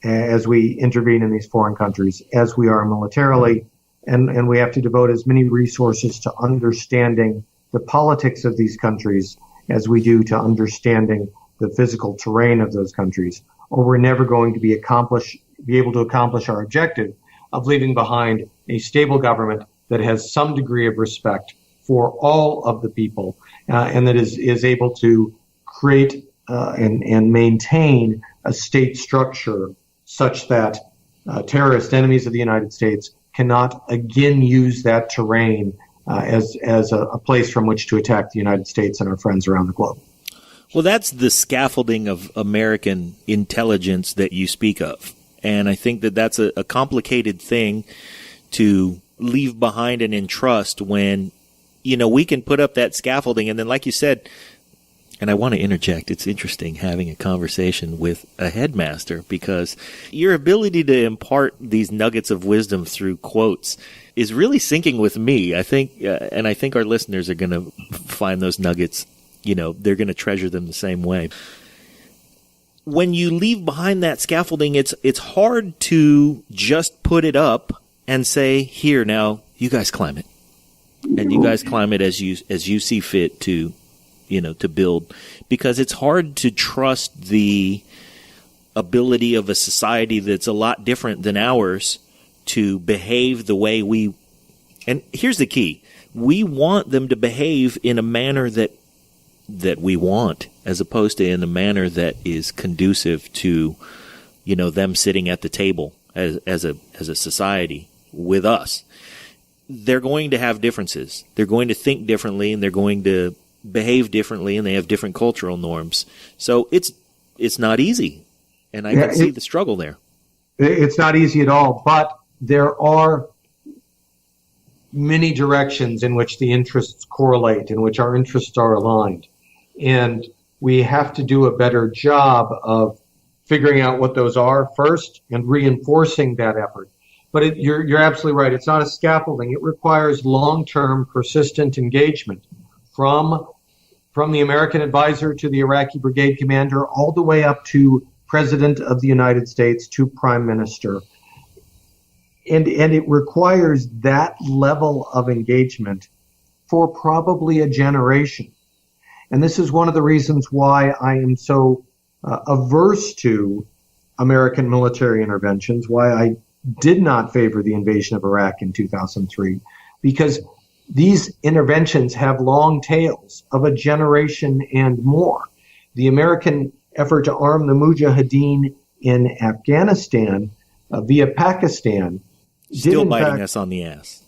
as we intervene in these foreign countries as we are militarily, and we have to devote as many resources to understanding the politics of these countries as we do to understanding the physical terrain of those countries, or we're never going to be able to accomplish our objective of leaving behind a stable government that has some degree of respect for all of the people, and that is able to create and maintain a state structure such that terrorist enemies of the United States cannot again use that terrain as a place from which to attack the United States and our friends around the globe. Well, that's the scaffolding of American intelligence that you speak of. And I think that that's a complicated thing to leave behind and entrust when, we can put up that scaffolding. And then, like you said, and I want to interject, it's interesting having a conversation with a headmaster because your ability to impart these nuggets of wisdom through quotes is really syncing with me. I think, and I think our listeners are going to find those nuggets, they're going to treasure them the same way. When you leave behind that scaffolding, it's hard to just put it up and say, here, now, you guys climb it. And you guys climb it as you see fit to build. Because it's hard to trust the ability of a society that's a lot different than ours to behave the way we... And here's the key. We want them to behave in a manner that we want, as opposed to in a manner that is conducive to, them sitting at the table as a society with us. They're going to have differences. They're going to think differently, and they're going to behave differently, and they have different cultural norms. So it's not easy, and I can see the struggle there. It's not easy at all, but there are many directions in which the interests correlate, in which our interests are aligned. And we have to do a better job of figuring out what those are first and reinforcing that effort. But you're absolutely right. It's not a scaffolding. It requires long-term, persistent engagement from the American advisor to the Iraqi brigade commander, all the way up to President of the United States to Prime Minister. And it requires that level of engagement for probably a generation. And this is one of the reasons why I am so averse to American military interventions, why I did not favor the invasion of Iraq in 2003, because these interventions have long tails of a generation and more. The American effort to arm the Mujahideen in Afghanistan via Pakistan still biting us on the ass.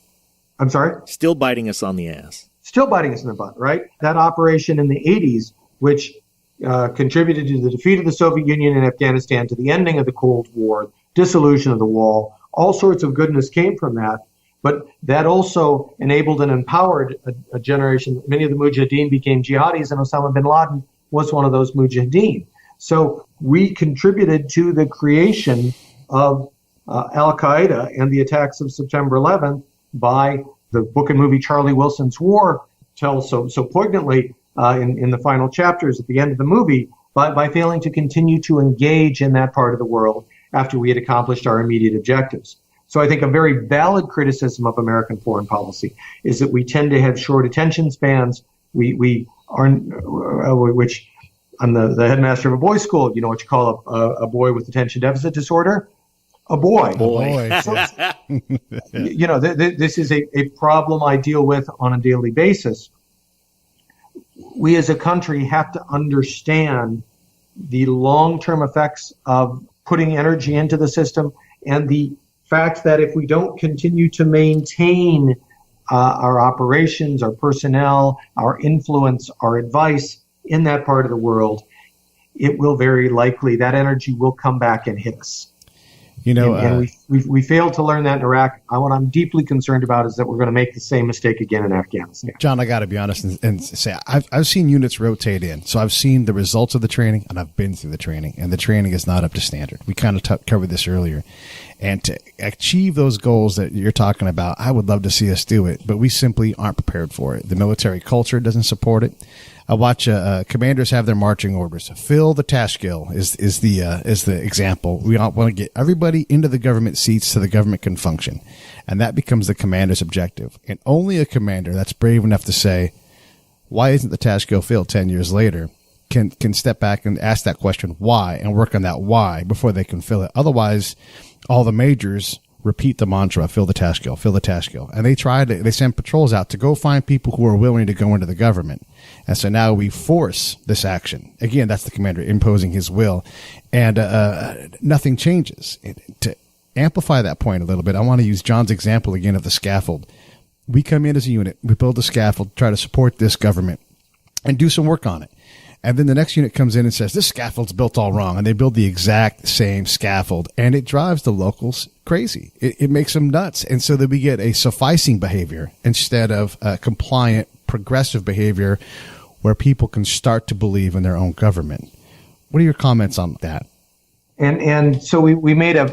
I'm sorry? Still biting us on the ass. Still biting us in the butt, right? That operation in the 80s, which contributed to the defeat of the Soviet Union in Afghanistan, to the ending of the Cold War, dissolution of the wall, all sorts of goodness came from that. But that also enabled and empowered a generation. Many of the Mujahideen became jihadis, and Osama bin Laden was one of those Mujahideen. So we contributed to the creation of Al-Qaeda and the attacks of September 11th by the book and movie Charlie Wilson's War tells so poignantly in the final chapters at the end of the movie, by failing to continue to engage in that part of the world after we had accomplished our immediate objectives. So I think a very valid criticism of American foreign policy is that we tend to have short attention spans. We are, which I'm the headmaster of a boys' school. You know what you call a boy with attention deficit disorder? A boy. So, this is a problem I deal with on a daily basis. We as a country have to understand the long-term effects of putting energy into the system, and the fact that if we don't continue to maintain our operations, our personnel, our influence, our advice in that part of the world, it will very likely, that energy will come back and hit us. And we failed to learn that in Iraq. What I'm deeply concerned about is that we're going to make the same mistake again in Afghanistan. John, I got to be honest and say I've seen units rotate in. So I've seen the results of the training, and I've been through the training, and the training is not up to standard. We kind of covered this earlier. And to achieve those goals that you're talking about, I would love to see us do it, but we simply aren't prepared for it. The military culture doesn't support it. I watch commanders have their marching orders. Fill the Tashkil is the example. We want to get everybody into the government seats so the government can function, and that becomes the commander's objective. And only a commander that's brave enough to say, "Why isn't the Tashkil filled 10 years later?" can step back and ask that question, why, and work on that why before they can fill it. Otherwise, all the majors repeat the mantra, fill the Tashkil, fill the Tashkil. And they send patrols out to go find people who are willing to go into the government. And so now we force this action. Again, that's the commander imposing his will. And nothing changes. To amplify that point a little bit, I want to use John's example again of the scaffold. We come in as a unit, we build a scaffold, try to support this government, and do some work on it. And then the next unit comes in and says, this scaffold's built all wrong. And they build the exact same scaffold. And it drives the locals crazy. It makes them nuts. And so that we get a sufficing behavior instead of compliant, progressive behavior where people can start to believe in their own government. What are your comments on that? And so we made a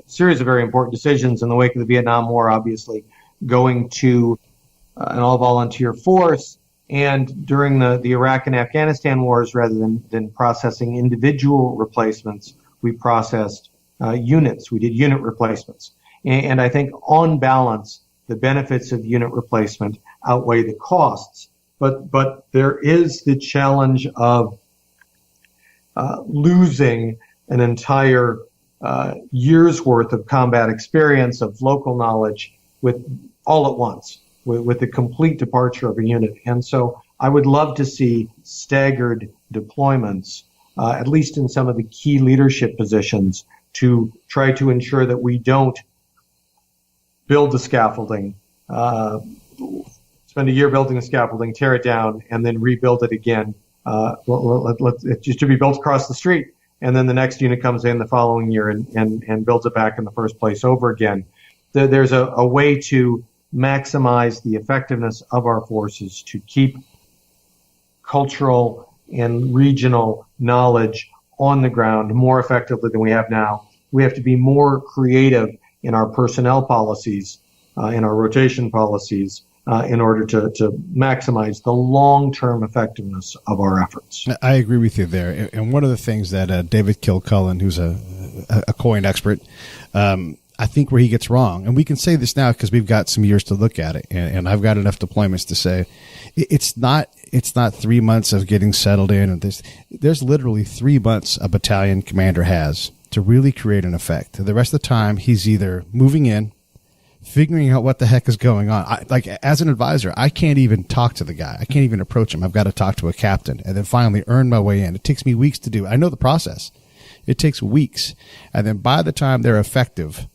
series of very important decisions in the wake of the Vietnam War, obviously, going to an all-volunteer force. And during the Iraq and Afghanistan wars, rather than processing individual replacements, we processed units. We did unit replacements. And I think on balance, the benefits of unit replacement outweigh the costs. But there is the challenge of losing an entire year's worth of combat experience, of local knowledge, with all at once. With the complete departure of a unit. And so I would love to see staggered deployments, at least in some of the key leadership positions, to try to ensure that we don't build the scaffolding, spend a year building the scaffolding, tear it down, and then rebuild it again. It used to be built across the street, and then the next unit comes in the following year and builds it back in the first place over again. There's a way to maximize the effectiveness of our forces, to keep cultural and regional knowledge on the ground more effectively than we have now. We have to be more creative in our personnel policies, in our rotation policies, in order to maximize the long-term effectiveness of our efforts. I agree with you there. And one of the things that David Kilcullen, who's a coin expert, I think where he gets wrong, and we can say this now because we've got some years to look at it, and I've got enough deployments to say it's not 3 months of getting settled in. And there's literally 3 months a battalion commander has to really create an effect. The rest of the time, he's either moving in, figuring out what the heck is going on. Like as an advisor, I can't even talk to the guy. I can't even approach him. I've got to talk to a captain and then finally earn my way in. It takes me weeks to do. I know the process. It takes weeks. And then by the time they're effective,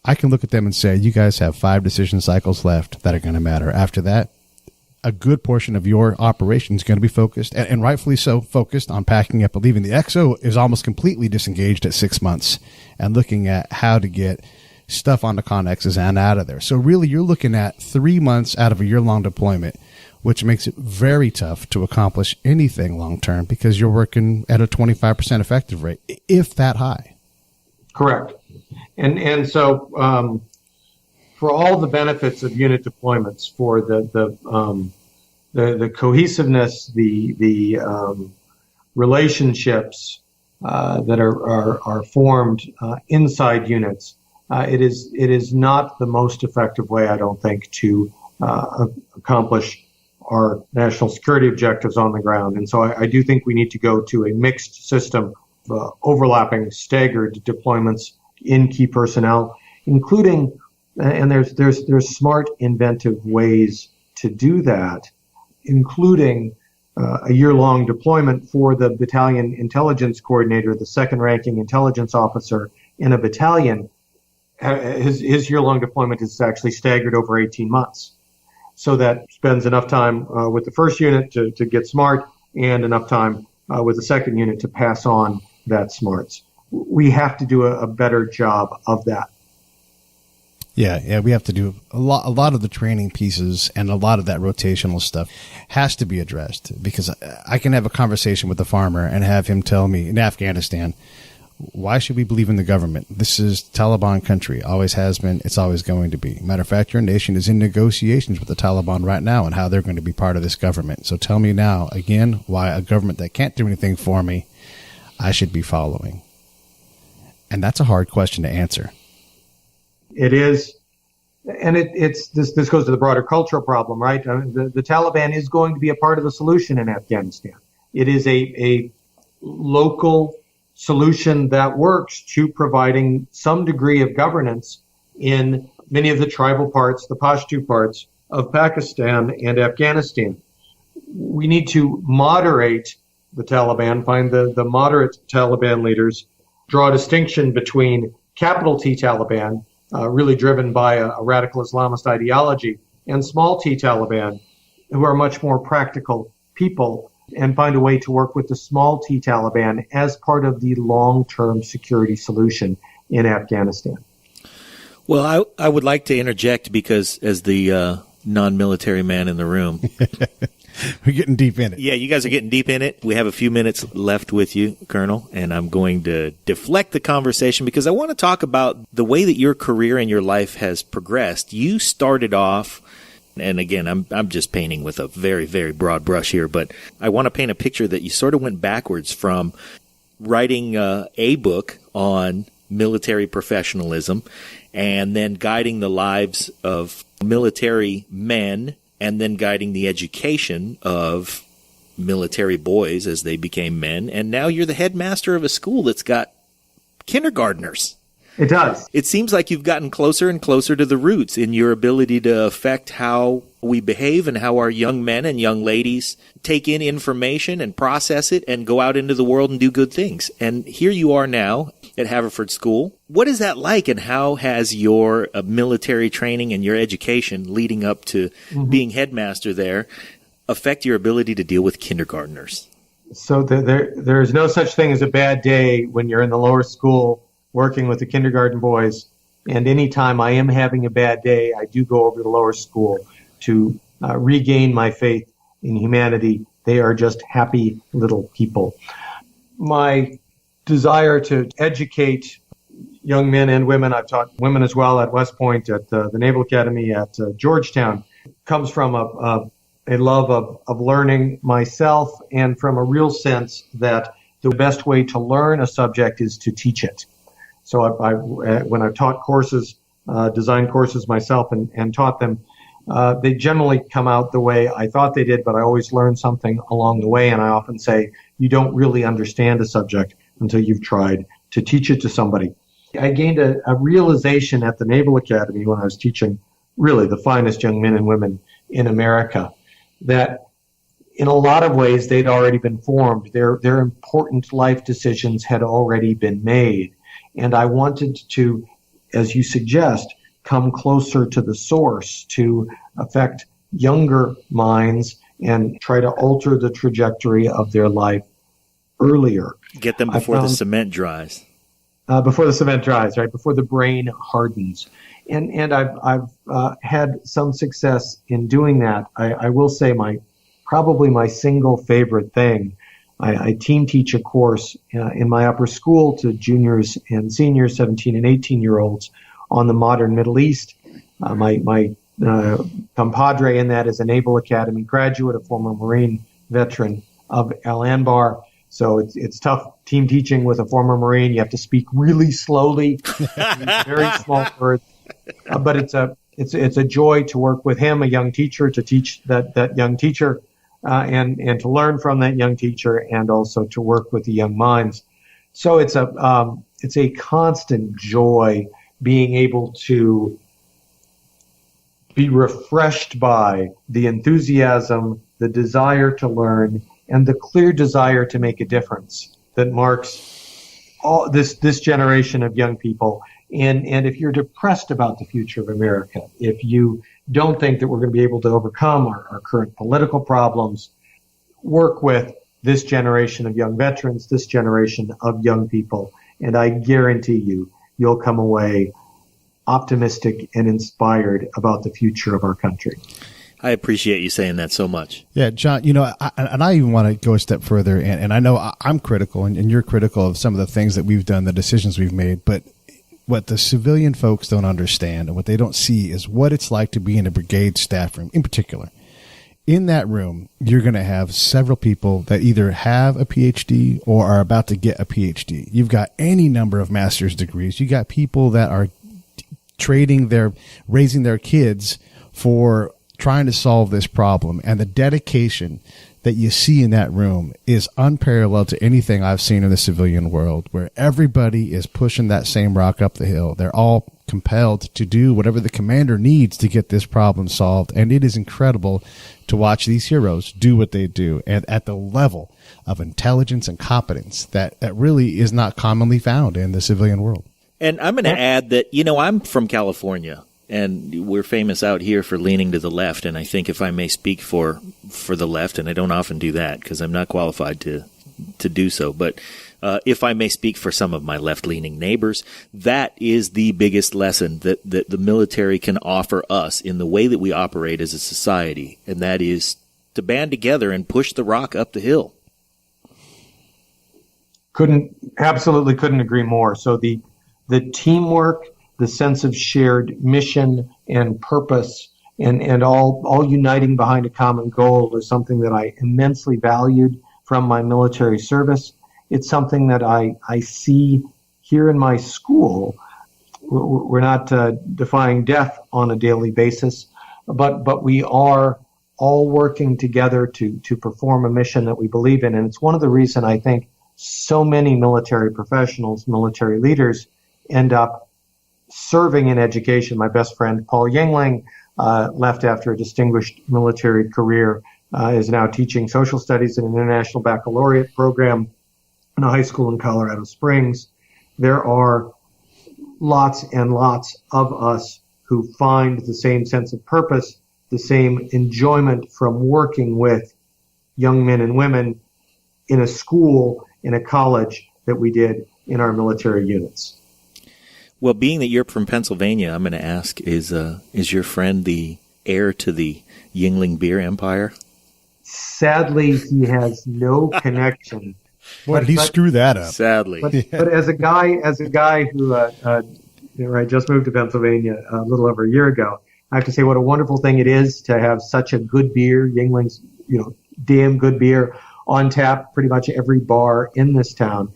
I can look at them and say, you guys have 5 decision cycles left that are going to matter. After that, a good portion of your operation is going to be focused, and rightfully so, focused on packing up and leaving. The XO is almost completely disengaged at 6 months and looking at how to get stuff onto Connexes and out of there. So really, you're looking at 3 months out of a year-long deployment, which makes it very tough to accomplish anything long-term because you're working at a 25% effective rate, if that high. Correct. And so for all the benefits of unit deployments, for the cohesiveness, the relationships that are formed inside units, it is not the most effective way, I don't think, to accomplish our national security objectives on the ground. And so I do think we need to go to a mixed system of overlapping, staggered deployments in key personnel, including, and there's smart, inventive ways to do that, including a year-long deployment for the battalion intelligence coordinator, the second-ranking intelligence officer in a battalion. His year-long deployment is actually staggered over 18 months. So that spends enough time with the first unit to get smart and enough time with the second unit to pass on that smarts. We have to do a better job of that. Yeah, we have to do a lot of the training pieces, and a lot of that rotational stuff has to be addressed, because I can have a conversation with the farmer and have him tell me, in Afghanistan, why should we believe in the government? This is Taliban country, always has been, it's always going to be. Matter of fact, your nation is in negotiations with the Taliban right now and how they're going to be part of this government. So tell me now, again, why a government that can't do anything for me, I should be following. And that's a hard question to answer. It is, and this goes to the broader cultural problem, right? The Taliban is going to be a part of the solution in Afghanistan. It is a local solution that works to providing some degree of governance in many of the tribal parts, the Pashto parts of Pakistan and Afghanistan. We need to moderate the Taliban, find the moderate Taliban leaders, draw a distinction between capital T Taliban, really driven by a radical Islamist ideology, and small T Taliban, who are much more practical people, and find a way to work with the small T Taliban as part of the long-term security solution in Afghanistan. Well, I would like to interject, because as the non-military man in the room, we're getting deep in it. Yeah, you guys are getting deep in it. We have a few minutes left with you, Colonel, and I'm going to deflect the conversation because I want to talk about the way that your career and your life has progressed. You started off, and again, I'm just painting with a very, very broad brush here, but I want to paint a picture that you sort of went backwards from writing a book on military professionalism and then guiding the lives of military men, and then guiding the education of military boys as they became men. And now you're the headmaster of a school that's got kindergartners. It does. It seems like you've gotten closer and closer to the roots in your ability to affect how we behave and how our young men and young ladies take in information and process it and go out into the world and do good things. And here you are now at Haverford School. What is that like, and how has your military training and your education leading up to being headmaster there affect your ability to deal with kindergartners? So there is no such thing as a bad day when you're in the lower school working with the kindergarten boys. And anytime I am having a bad day, I do go over to the lower school to regain my faith in humanity They are just happy little people. My desire to educate young men and women, I've taught women as well at West Point, at the Naval Academy, at Georgetown, comes from a love of learning myself, and from a real sense that the best way to learn a subject is to teach it. So when I've taught courses, designed courses myself and taught them, they generally come out the way I thought they did, but I always learn something along the way. And I often say, you don't really understand a subject until you've tried to teach it to somebody. I gained a realization at the Naval Academy when I was teaching really the finest young men and women in America, that in a lot of ways they'd already been formed. Their important life decisions had already been made. And I wanted to, as you suggest, come closer to the source, to affect younger minds and try to alter the trajectory of their life earlier. Get them before the cement dries. Before the cement dries, right? Before the brain hardens. And I've had some success in doing that. I will say probably my single favorite thing. I team teach a course in my upper school to juniors and seniors, 17 and 18-year-olds, on the modern Middle East. My compadre in that is a Naval Academy graduate, a former Marine veteran of Al Anbar. So it's tough team teaching with a former Marine. You have to speak really slowly, very small words. But it's a joy to work with him, a young teacher, to teach that young teacher, and to learn from that young teacher, and also to work with the young minds. So it's a constant joy being able to be refreshed by the enthusiasm, the desire to learn, and the clear desire to make a difference that marks all this generation of young people. And if you're depressed about the future of America, if you don't think that we're going to be able to overcome our current political problems, work with this generation of young veterans, this generation of young people, and I guarantee you'll come away optimistic and inspired about the future of our country. I appreciate you saying that so much. Yeah, John, I even want to go a step further, and I know I'm critical, and you're critical of some of the things that we've done, the decisions we've made, but what the civilian folks don't understand and what they don't see is what it's like to be in a brigade staff room in particular. In that room, you're going to have several people that either have a PhD or are about to get a PhD. You've got any number of master's degrees. You got people that are raising their kids for trying to solve this problem, and the dedication that you see in that room is unparalleled to anything I've seen in the civilian world, where everybody is pushing that same rock up the hill. They're all compelled to do whatever the commander needs to get this problem solved, and it is incredible to watch these heroes do what they do, and at the level of intelligence and competence that really is not commonly found in the civilian world. And I'm going to add that, I'm from California, and we're famous out here for leaning to the left. And I think if I may speak for the left, and I don't often do that because I'm not qualified to do so, but if I may speak for some of my left-leaning neighbors, that is the biggest lesson that the military can offer us in the way that we operate as a society, and that is to band together and push the rock up the hill. Absolutely couldn't agree more. So the teamwork, the sense of shared mission and purpose, and all uniting behind a common goal is something that I immensely valued from my military service. It's something that I see here in my school. We're not defying death on a daily basis, but we are all working together to perform a mission that we believe in. And it's one of the reasons I think so many military professionals, military leaders, end up serving in education. My best friend, Paul Yangling, left after a distinguished military career, is now teaching social studies in an international baccalaureate program in a high school in Colorado Springs. There are lots and lots of us who find the same sense of purpose, the same enjoyment from working with young men and women in a school, in a college, that we did in our military units. Well, being that you're from Pennsylvania, I'm going to ask, is your friend the heir to the Yuengling beer empire? Sadly, he has no connection. Boy, did he screw that up? Sadly. But as a guy who just moved to Pennsylvania a little over a year ago, I have to say what a wonderful thing it is to have such a good beer, Yuengling's, damn good beer on tap pretty much every bar in this town,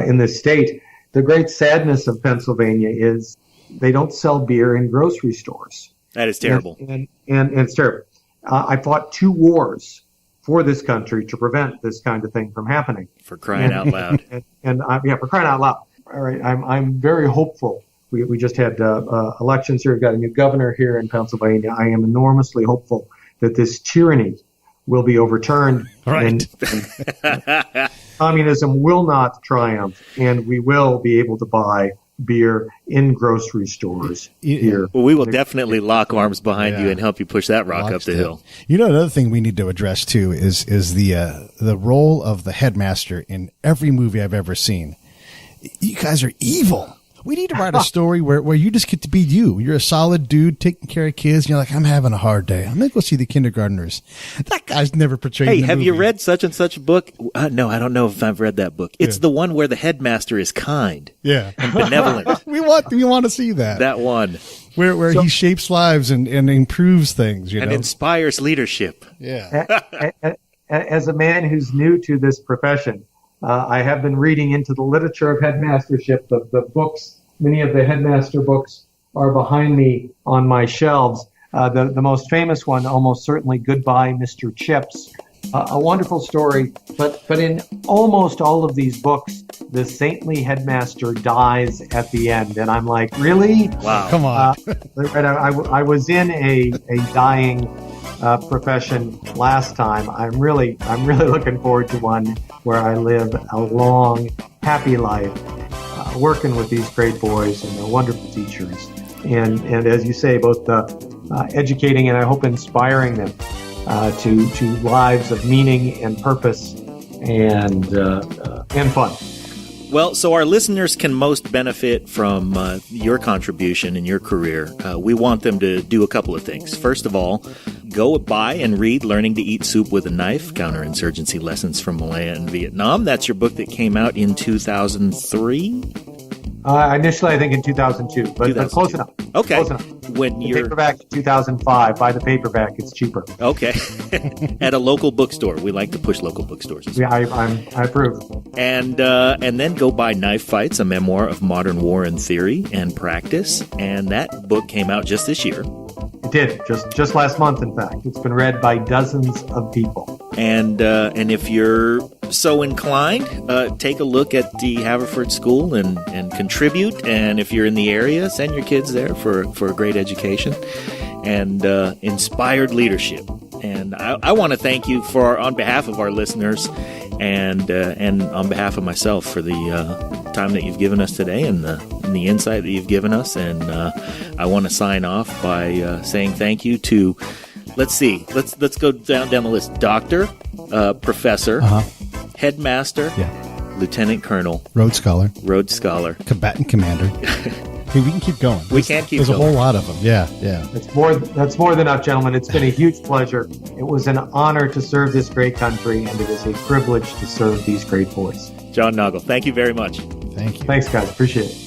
in this state. The great sadness of Pennsylvania is they don't sell beer in grocery stores. That is terrible. And it's terrible. I fought 2 wars for this country to prevent this kind of thing from happening. For crying out loud. For crying out loud. All right, I'm very hopeful. We just had elections here. We've got a new governor here in Pennsylvania. I am enormously hopeful that this tyranny will be overturned. Right. And communism will not triumph, and we will be able to buy beer in grocery stores here. Well, we will definitely lock arms behind you and help you push that rock up the hill. Another thing we need to address too is the role of the headmaster in every movie I've ever seen. You guys are evil. We need to write a story where you just get to be you. You're a solid dude taking care of kids. And you're like, I'm having a hard day. I'm going to go see the kindergartners. That guy's never portrayed in the have movie. you read such and such book? No, I don't know if I've read that book. It's the one where the headmaster is kind and benevolent. we want to see that. That one. Where he shapes lives and improves things, and inspires leadership. Yeah. As a man who's new to this profession, I have been reading into the literature of headmastership. The books, many of the headmaster books are behind me on my shelves. The most famous one, almost certainly, Goodbye, Mr. Chips. A wonderful story, but in almost all of these books, the saintly headmaster dies at the end. And I'm like, really? Wow. Come on. I was in a dying profession last time. I'm really looking forward to one where I live a long, happy life, working with these great boys and they're wonderful teachers, and as you say, both educating and I hope inspiring them to lives of meaning and purpose and fun. Well, so our listeners can most benefit from your contribution in your career. We want them to do a couple of things. First of all, go buy and read Learning to Eat Soup with a Knife, Counterinsurgency Lessons from Malaya and Vietnam. That's your book that came out in 2003? Initially, I think in 2002, but close enough. Okay. Close enough. When you're paperback in 2005, buy the paperback; it's cheaper. Okay. At a local bookstore. We like to push local bookstores. Yeah, I approve. And then go buy Knife Fights, a memoir of modern war in theory and practice. And that book came out just this year. It did, just last month, in fact. It's been read by dozens of people. And if you're so inclined, take a look at the Haverford School and contribute. And if you're in the area, send your kids there for a great education and inspired leadership. And I want to thank you on behalf of our listeners and on behalf of myself for the time that you've given us today and the insight that you've given us. And I want to sign off by saying thank you to, let's go down the list. Doctor, professor, headmaster, lieutenant colonel, Rhodes Scholar, combatant commander. Hey, we can keep going. We can't keep going. There's a whole lot of them. Yeah. That's more than enough, gentlemen. It's been a huge pleasure. It was an honor to serve this great country, and it is a privilege to serve these great boys. John Nagl, thank you very much. Thank you. Thanks, guys. Appreciate it.